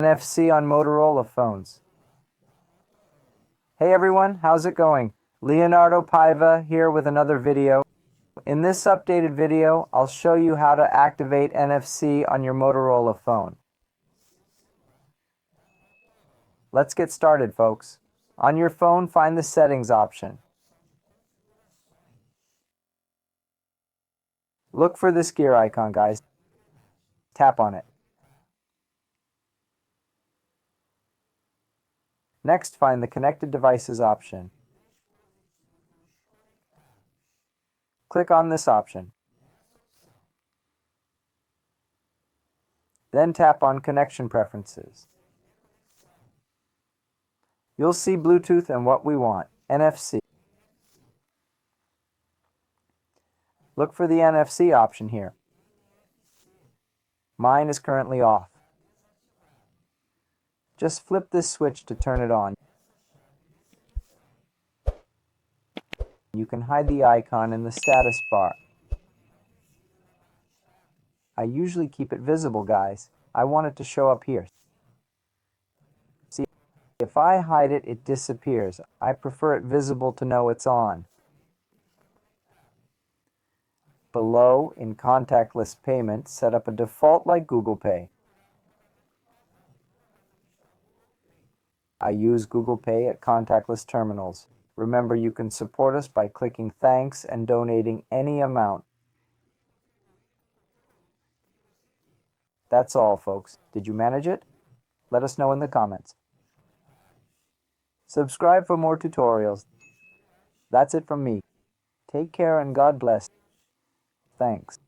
NFC on Motorola phones. Hey everyone, how's it going? Leonardo Paiva here with another video. In this updated video, I'll show you how to activate NFC on your Motorola phone. Let's get started, folks. On your phone, find the Settings option. Look for this gear icon, guys. Tap on it. Next, find the Connected Devices option. Click on this option. Then tap on Connection Preferences. You'll see Bluetooth and what we want, NFC. Look for the NFC option here. Mine is currently off. Just flip this switch to turn it on. You can hide the icon in the status bar. I usually keep it visible, guys. I want it to show up here. See, if I hide it, it disappears. I prefer it visible to know it's on. Below, in contactless payment, set up a default like Google Pay. I use Google Pay at contactless terminals. Remember, you can support us by clicking thanks and donating any amount. That's all, folks. Did you manage it? Let us know in the comments. Subscribe for more tutorials. That's it from me. Take care and God bless. Thanks.